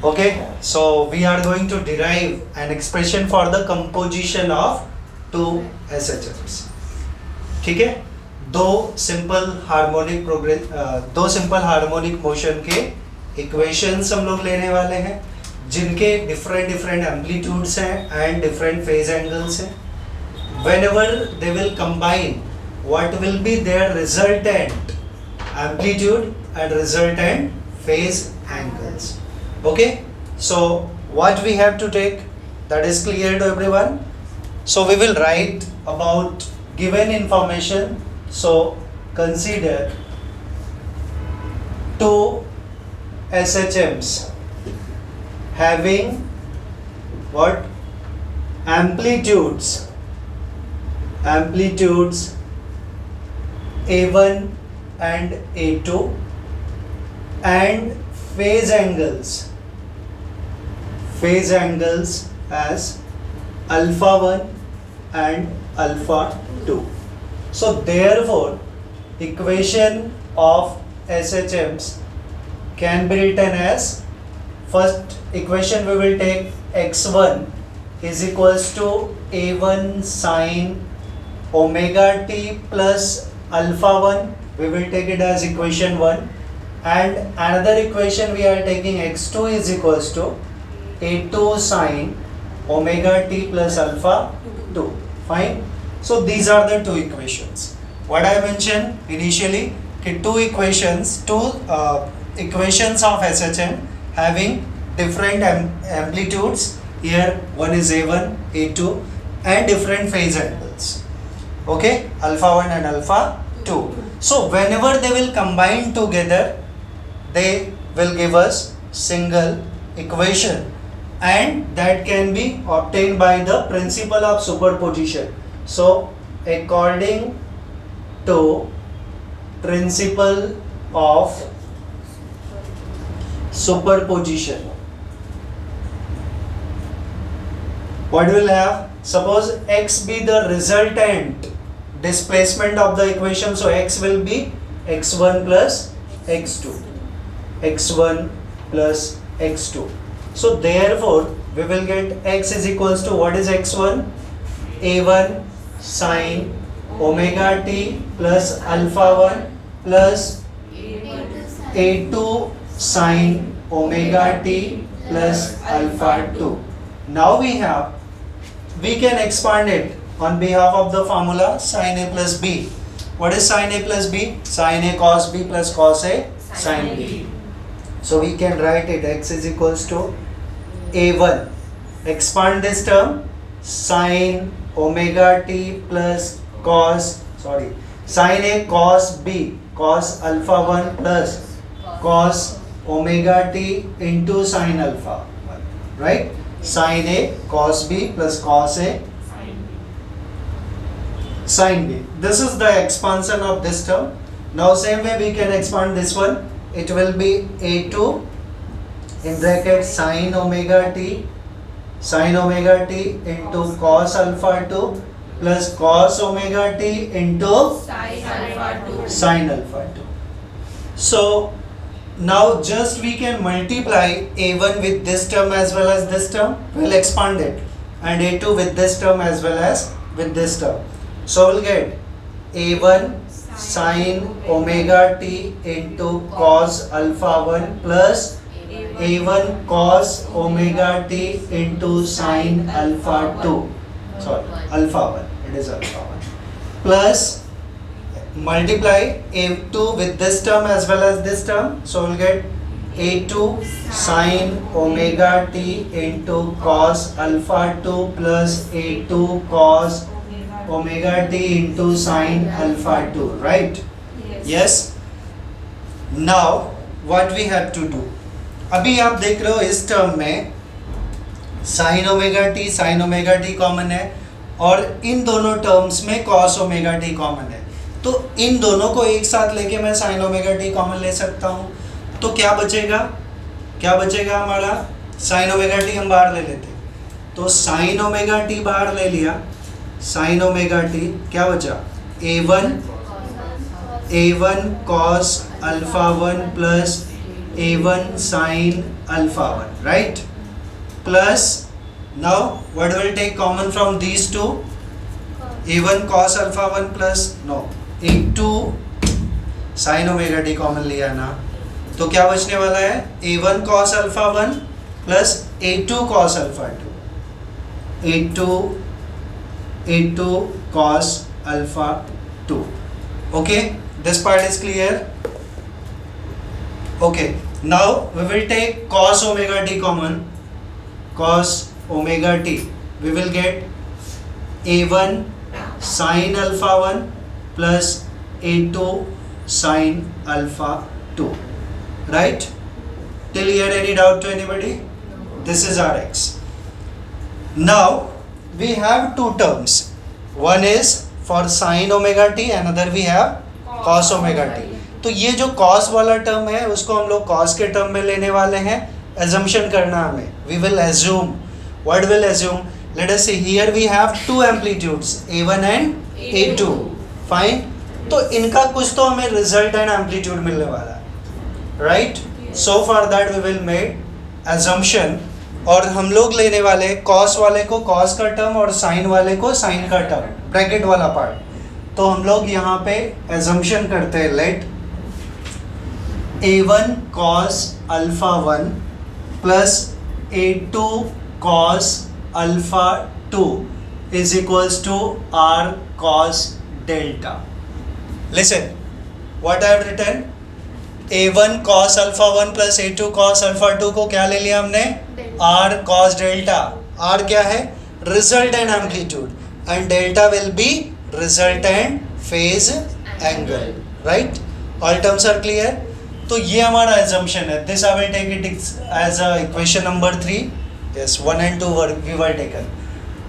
Okay, so we are going to derive an expression for the composition of two SHMs. ठीक है, दो simple harmonic motion के equations हम लोग लेने वाले हैं जिनके डिफरेंट एम्पलीट्यूड्स हैं एंड डिफरेंट फेज एंगल्स हैं. Whenever they will combine, what will be their resultant amplitude and resultant phase angles. Okay, so what we have to take, that is clear to everyone. So we will write about given information. So consider two SHMs having what amplitudes A1 and A2 and phase angles as alpha 1 and alpha 2. So therefore equation of SHMs can be written as, first equation we will take x1 is equals to A1 sine omega t plus alpha 1, we will take it as equation 1, and another equation we are taking x2 is equals to A2 sine omega t plus alpha 2. Fine. So these are the two equations. What I mentioned initially, two equations of SHM having different amplitudes. Here one is A1, A2 and different phase angles. Okay, alpha 1 and alpha 2. So whenever they will combine together, they will give us single equation, and that can be obtained by the principle of superposition. So according to principle of superposition, what will have, suppose x be the resultant displacement of the equation, so x will be x1 plus x2, x1 plus x2. So therefore we will get x is equals to, what is x1, A1 sine omega t plus alpha 1 plus A2 sine omega t plus alpha 2. Now we can expand it on behalf of the formula sin A plus B. What is sin A plus B? Sin A cos B plus cos A sin B. So we can write it x is equals to A1. Expand this term, sin omega t plus sin A cos B cos alpha 1 plus cos omega t into sin alpha 1, right? Sin A cos B plus cos A sin B. This is the expansion of this term. Now same way we can expand this one. It will be A2 in bracket sin omega t into cos alpha 2 plus cos omega t into sin alpha 2. So now just we can multiply A1 with this term as well as this term. We'll expand it, and A2 with this term as well as with this term. So we'll get A1 sin omega t into cos alpha 1 plus A1 cos omega t into sin alpha 2. Alpha 1. It is alpha 1. Plus multiply A2 with this term as well as this term. So we'll get A2 sin omega t into cos alpha 2 plus A2 cos omega t into sin alpha 2, right? Yes. Now what we have to do, अभी आप देख रहे हो इस term में sin omega t common है और इन दोनों टर्म्स में cos ओमेगा t कॉमन है. तो इन दोनों को एक साथ लेके मैं sin ओमेगा t कॉमन ले सकता हूँ. तो क्या बचेगा हमारा, sin ओमेगा t हम बाहर ले लेते, तो sin ओमेगा t बाहर ले लिया, sin ओमेगा t क्या बचा, A1 cos alpha 1 plus A1 sin alpha 1, right? Plus, now what will take common from these two? a1 cos alpha 1 plus, no, a2 sin omega t common लिया ना, तो क्या बचने वाला है? a1 cos alpha 1 plus a2 cos alpha 2, a2 cos alpha 2. Okay, this part is clear. Okay, now we will take cos omega t common. Cos omega t, we will get a1 sin alpha 1 plus a2 sin alpha 2, right? Till here any doubt to anybody? This is our x. Now we have two terms. One is for sin omega t, another we have cos omega t. तो ये जो cos वाला term है उसको हम लोग cos के term में लेने वाले हैं. Assumption करना हमें. We will assume. What will assume? Let us see. Here we have two amplitudes, A1 and A2. Fine. तो इनका कुछ तो हमें result and amplitude मिलने वाला है. Right? So for that we will make assumption. और हम लोग लेने वाले cos वाले को cos का टर्म और sin वाले को sin का टर्म, ब्रैकेट वाला पार्ट. तो हम लोग यहाँ पे assumption करते हैं, let a1 cos alpha 1 plus a2 cos alpha 2 is equals to r cos delta. Listen, what I have written? a1 cos alpha 1 plus a2 cos alpha 2 को क्या ले लिया हमने? r cos delta. r क्या है? Resultant amplitude, and delta will be resultant phase angle, right? All terms are clear? तो ये हमारा assumption है. This I will take it as a equation number 3. Yes, 1 and 2 we were taken.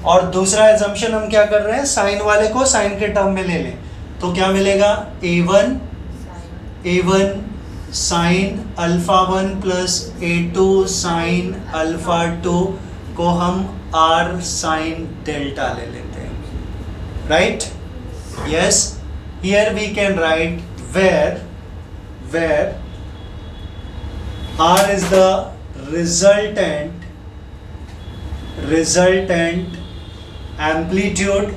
और दूसरा assumption हम क्या कर रहे हैं? sin वाले को sin के टर्म में ले लें. तो क्या मिलेगा? a1 sin alpha 1 plus a2 sin alpha 2 को हम r sin delta ले लेते हैं. Right? Yes. Here we can write where r is the resultant amplitude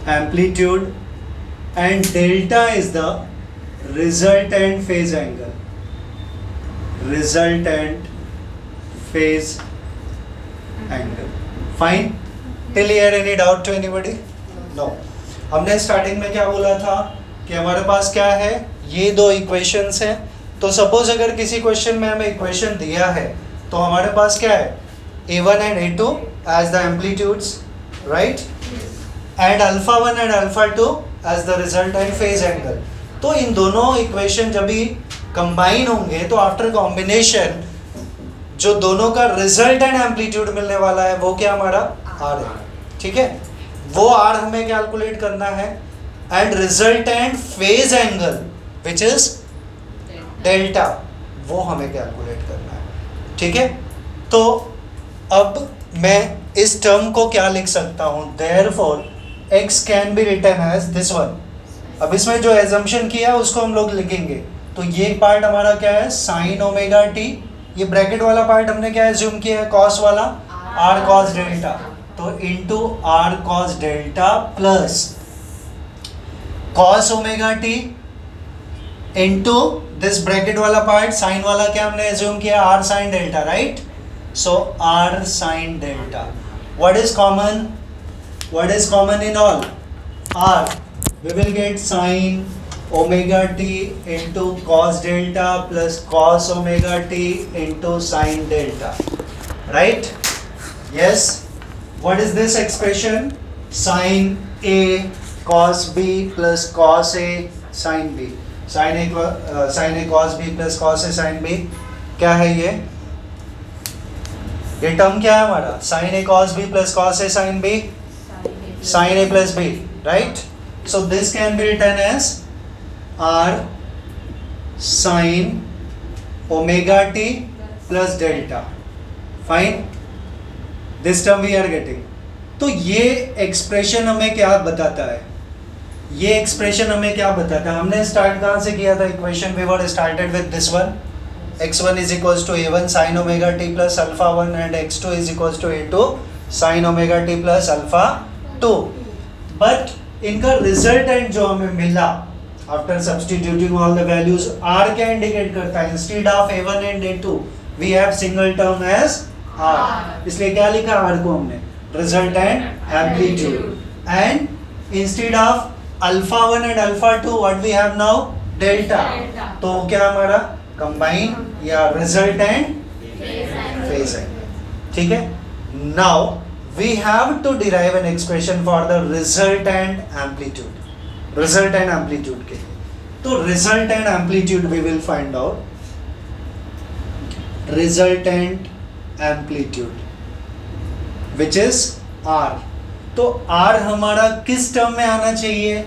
and delta is the resultant phase angle. Fine. Till here any doubt to anybody? No. हमने starting में क्या बोला था कि हमारे पास क्या है, ये दो इक्वेशंस हैं. तो सपोज अगर किसी क्वेश्चन में हमें इक्वेशन दिया है तो हमारे पास क्या है, a1 and a2 as the amplitudes, right? And alpha 1 and alpha 2 as the resultant phase angle. तो इन दोनों इक्वेशन जब भी कंबाइन होंगे तो आफ्टर कॉम्बिनेशन जो दोनों का रिजल्टेंट एम्पलीट्यूड मिलने वाला है वो क्या हमारा r है. ठीक है, वो r हमें कैलकुलेट करना है. And resultant phase angle which is delta, वो हमें कैलकुलेट करना है. ठीक है, तो अब मैं इस टर्म को क्या लिख सकता हूँ? Therefore x can be written as this one. अब इसमें जो एजम्पशन किया है उसको हम लोग लिखेंगे. तो ये पार्ट हमारा क्या है? Sine omega T. ये ब्रैकेट वाला पार्ट हमने क्या एज्यूम किया है? कॉस वाला, r cos डेल्टा. तो into r cos delta plus cos omega T into this bracket वाला पार्ट साइन वाला क्या हमने एज्यूम किया? r sin delta, right? So r sin delta. What is common? What is common in all? R. We will get sin omega t into cos delta plus cos omega t into sin delta. Right? Yes. What is this expression? Sin A cos B plus cos A sin B. Sin A cos B plus cos A sin B. क्या है ये? ये term क्या है हमारा? Sin A cos B plus cos A sin B. Sin A plus B, right? So this can be written as R sin omega t plus delta. Fine. This term we are getting. तो ये expression हमें क्या बताता है? हमने start कहाँ से किया था? Equation we were started with this one. x1 is equals to a1 sin omega t plus alpha 1 and x2 is equals to a2 sin omega t plus alpha 2. But इनका रिजल्टेंट जो हमें मिला after substituting all the values r क्या indicate करता है? Instead of a1 and a2 we have single term as r, इसलिए क्या लिखा r को हमने? Resultant amplitude. And instead of alpha 1 and alpha 2 what we have now? Delta. तो क्या हमारा कंबाइन या रिजल्टेंट फेज है. ठीक है. Now we have to derive an expression for the resultant amplitude. Resultant amplitude के लिए तो resultant amplitude we will find out. Resultant amplitude which is r. तो r हमारा किस टर्म में आना चाहिए?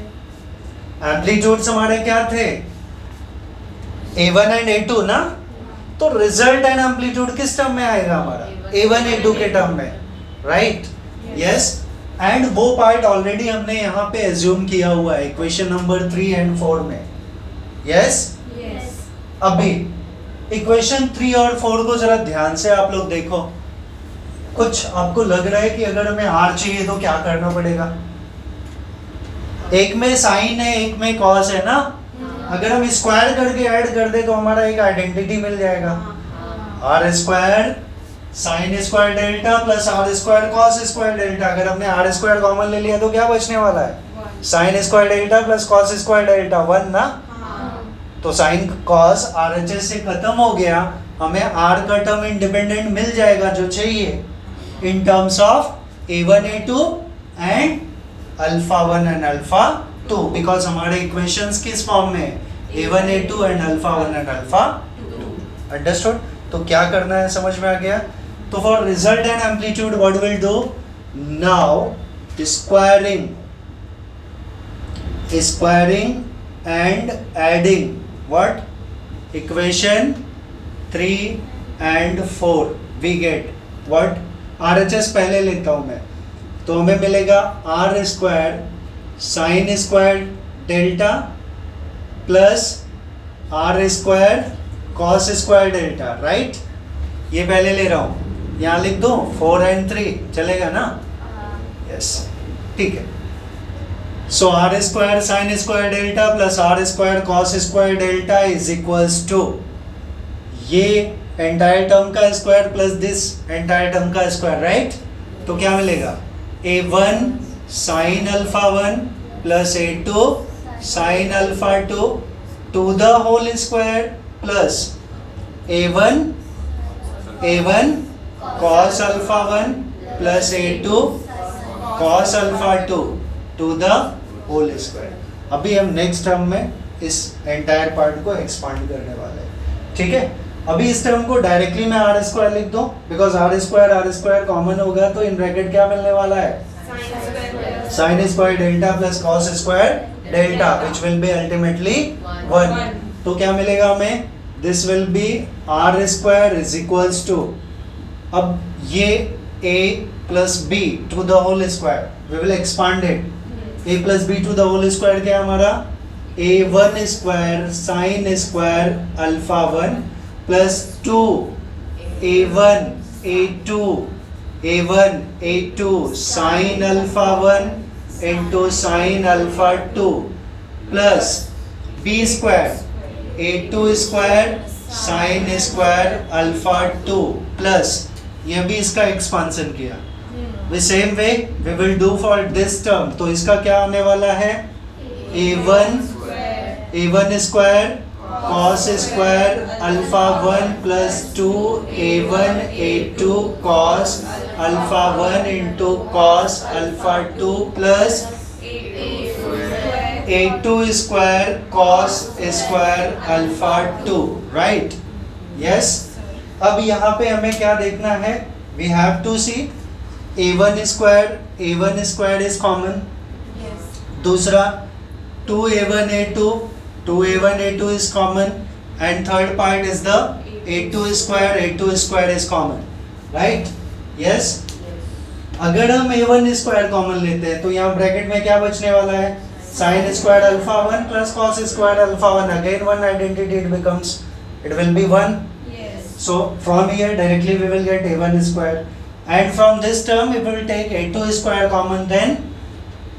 एम्पलीट्यूड्स हमारे क्या थे? a1 and a2 ना. तो resultant amplitude किस टर्म में आएगा हमारा? a1 a2 के टर्म में. राइट. यस. एंड वो पार्ट ऑलरेडी हमने यहाँ पे एज्यूम किया हुआ है इक्वेशन नंबर 3 एंड 4 में. यस. अभी इक्वेशन 3 और 4 को जरा ध्यान से आप लोग देखो. कुछ आपको लग रहा है कि अगर हमें r चाहिए तो क्या करना पड़ेगा? एक में साइन है एक में कॉस है ना. अगर हम स्क्वायर करके ऐड कर दे तो हमारा एक आइडेंटिटी मिल जाएगा. r square sine square delta plus R square cos square delta. अगर हमने आर स्क्वायर कॉमन ले लिया तो क्या बचने वाला है? Sine square delta plus cos square delta 1 ना. तो साइन कॉस आरएचएस से खत्म हो गया. हमें आर का टर्म इंडिपेंडेंट मिल जाएगा जो चाहिए in terms of a1 a2 and alpha 1 and alpha 2 because हमारे इक्वेशंस किस फॉर्म में? a1 a2 and alpha 1 and alpha 2. Understood. तो क्या करना है समझ में आ गया. तो for resultant amplitude what we'll do? Now squaring and adding what? Equation 3 and 4 we get what? RHS पहले लेता हूँ मैं. तो हमें मिलेगा r square sine square delta plus r square cos square delta. Right. ये पहले ले रहा हूँ. यहाँ लिख दो 4 and 3 चलेगा ना. यस. ठीक है. So R square sine square delta plus R square cos square delta is equals to ये एंटायर टर्म का square plus this entire term का स्क्वायर. राइट. तो क्या मिलेगा? a1 साइन अल्फा 1 प्लस a2 sine alpha 2 to the whole square plus a1 cos alpha 1 plus a2 cos alpha 2 to the whole square. अभी हम next term में इस entire part को एक्सपांड करने वाले हैं. ठीक है. अभी इस टर्म को डायरेक्टली मैं आर स्क्वायर लिख दूं बिकॉज आर स्क्वायर कॉमन होगा तो इन ब्रैकेट क्या मिलने वाला है? Sine square delta plus cos square delta which will be ultimately 1. तो क्या मिलेगा हमें? This will be R square is equals to अब ये a plus b to the whole square we will expand it. a plus b to the whole square क्या है हमारा? a1 square sine square alpha 1 plus 2 a1 a2 sine alpha 1 into sine alpha 2 plus b square a2 square sine square alpha 2 plus ये भी इसका expansion किया. The same way we will do for this term. तो इसका क्या होने वाला है? a1 square cos square alpha 1 plus 2 a1 a2 cos alpha 1 into cos alpha 2 plus a2 square cos square alpha 2. Right. Yes. अब यहाँ पे हमें क्या देखना है? We have to see a1 square is common. दूसरा 2a1 a2 is common and third part is the a2 square is common. Right. Yes. अगर हम a1 स्क्वायर कॉमन लेते हैं तो यहाँ ब्रैकेट में क्या बचने वाला है? Sine square alpha 1 plus cos square alpha 1. Again one identity, it will be 1. So from here directly we will get a1 square, and from this term we will take a2 square common, then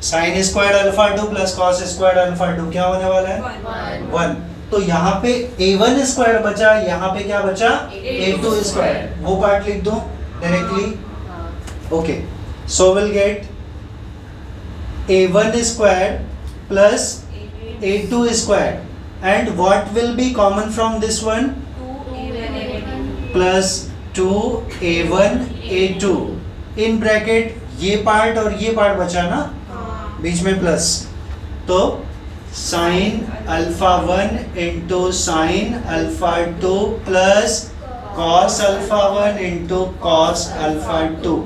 sin squared alpha 2 plus cos squared alpha 2 क्या होने वाला है 1. तो यहाँ पे a1 square बचा, यहाँ पे क्या बचा a2 स्क्वायर, वो पार्ट लिख दो directly. Okay, so will get a1 square plus a2 square, and what will be common from this one? Plus 2a1 a2 in bracket. ये पार्ट और ये पार्ट बचा ना, बीच में प्लस, तो sign alpha 1 into sine alpha 2 plus cos alpha 1 into cos alpha 2.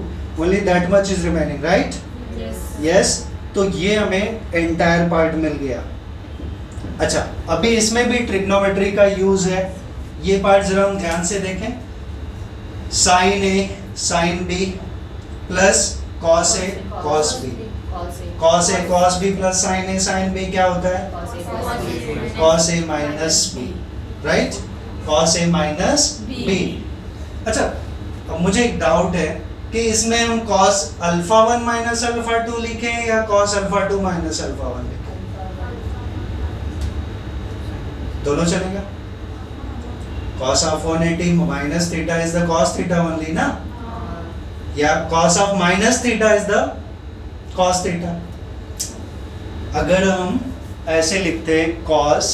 Only that much is remaining, right? Yes. तो ये हमें एंटायर पार्ट मिल गया. अच्छा, अभी इसमें भी ट्रिग्नोमेट्री का यूज है. ये पार्ट जरा हम ध्यान से देखें. Sign A sine B plus cos A cos B, cos A cos B plus sign A sine B क्या होता है cos A minus B, right? Cos A minus B. अच्छा, अब मुझे एक डाउट है कि इसमें हम कॉस अल्फा 1 माइनस अल्फा 2 लिखें या कॉस अल्फा 2 माइनस अल्फा 1 लिखें? दोनों चलेगा. cos of 180 minus theta is the cos theta only ना, या cos of minus theta is the cos theta. अगर हम ऐसे लिखते cos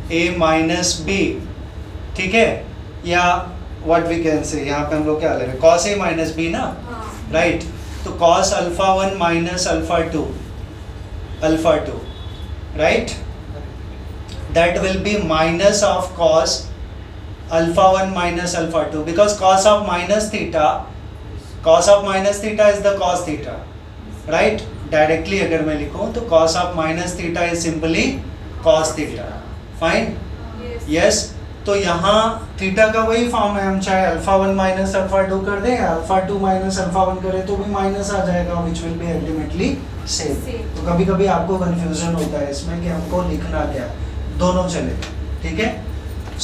a minus b, ठीक है, या what we can say, यहाँ पे हम लोग क्या ले रहे हैं cos a minus b ना, right? तो cos alpha 1 minus alpha 2, right? That will be minus of cos alpha 1 minus alpha 2, because cos of minus theta is the cos theta, right? Directly अगर मैं लिखूं तो cos of minus theta is simply cos theta. Fine? Yes. तो यहाँ theta का वही form है, हम चाहे अल्फा 1 माइनस अल्फा 2 कर दें या अल्फा 2 माइनस अल्फा 1 करें तो भी माइनस आ जाएगा, which will be ultimately same. तो कभी कभी आपको कंफ्यूजन होता है इसमें कि हमको लिखना क्या, दोनों चलेगा, ठीक है?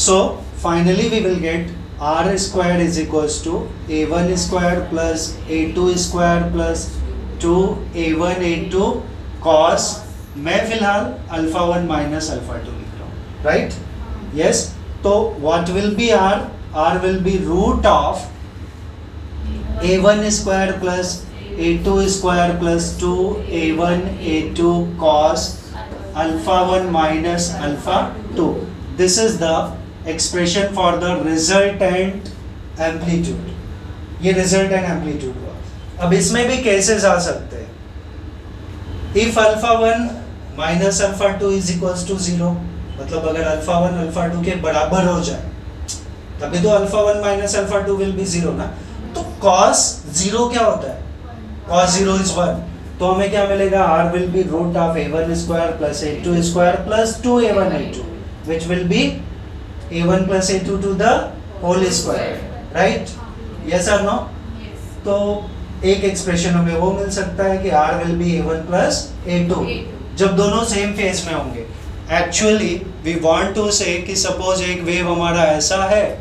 So finally we will get r square is equals to a1 square plus a2 square plus 2a1 a2 cos, मैं फिलहाल अल्फा 1 माइनस अल्फा 2 लिख रहा हूँ, राइट? यस. तो what will be r? r will be root of a1 square plus a2 square plus 2a1 a2 cos alpha 1 minus alpha 2. This is the expression for the resultant amplitude. ये resultant amplitude हुआ. अब इसमें भी cases आ सकते हैं. If alpha 1 minus alpha 2 is equals to 0, मतलब अगर alpha 1 alpha 2 के बराबर हो जाए तभी तो alpha 1 minus alpha 2 will be 0 ना. तो cos 0 क्या होता है? cos 0 is 1. तो हमें क्या मिलेगा? r will be root of a1 square plus a2 square plus 2a1 a2, which will be a1 plus a2 to the whole square, right? Yes or no? Yes. तो एक expression हमें वो मिल सकता है कि r will be a1 plus a2 जब दोनों same phase में होंगे. एक्चुअली वी वांट टू से कि सपोज एक वेव हमारा ऐसा है,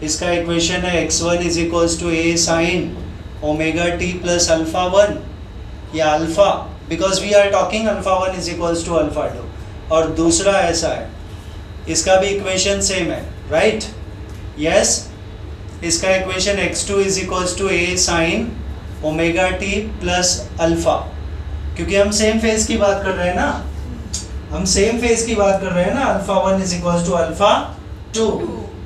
इसका इक्वेशन है x1 is equals to a sine omega t plus alpha 1 या alpha, because we are talking alpha 1 is equals to alpha 2, और दूसरा ऐसा है, इसका भी इक्वेशन सेम है, राइट? यस. इसका equation x2 is equals to a sine omega t plus alpha, क्योंकि हम सेम फेज की बात कर रहे हैं ना, हम सेम फेज की बात कर रहे हैं ना, alpha 1 is equals to alpha 2.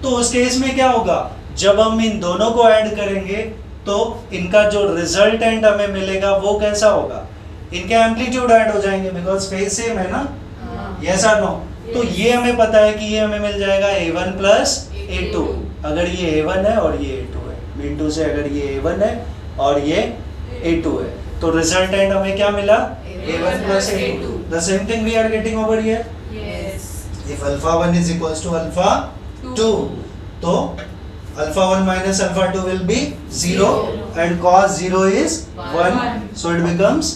तो उस केस में क्या होगा? जब हम इन दोनों को ऐड करेंगे तो इनका जो रिजल्टेंट हमें मिलेगा वो कैसा होगा? इनके एम्पलीट्यूड ऐड हो जाएंगे, बिकॉज फेज सेम है ना. यस और नो? तो ये हमें पता है कि ये हमें मिल जाएगा a1 प्लस a2, अगर ये a1 है और ये a2 है, मीन टू से अगर ये a1 है और ये a2 है, तो रिजल्टेंट हमें क्या मिला? a1 plus a2. The same thing we are getting over here. Yes. If alpha 1 is equals to alpha 2, तो alpha 1 minus alpha 2 will be 0 and cos 0 is 1. So it becomes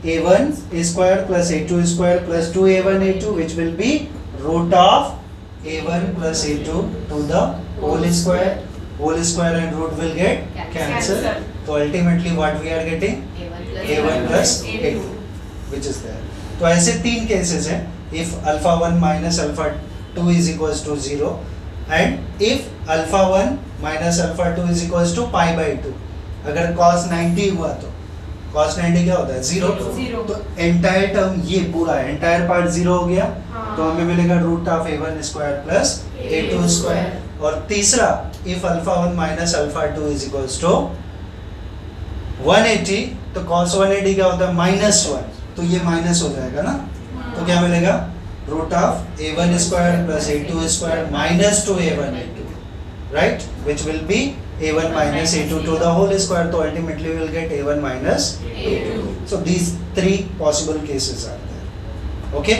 a1 square plus a2 square plus 2a1 a2, which will be root of a1 plus a2 to the whole square and root will get cancelled. So ultimately what we are getting? a1 plus a2 which is there. तो ऐसे तीन cases हैं. If alpha 1 minus alpha 2 is equals to 0 and if alpha 1 minus alpha 2 is equals to pi by 2. अगर cos 90 हुआ तो cos 90 क्या होता है? 0. तो एंटायर टर्म ये पूरा एंटायर पार्ट 0 हो गया. तो हमें मिलेगा root of a1 square plus a2 square. और तीसरा if alpha 1 minus alpha 2 is equals to 180 तो cos 180 क्या होता है? -1. तो ये माइनस हो जाएगा ना. तो क्या मिलेगा? Root of a1 square plus a2 square minus 2a1 a2, right, which will be a1 minus a2 to the whole square. So ultimately we will get a1 minus a2. So these three possible cases are there. Okay.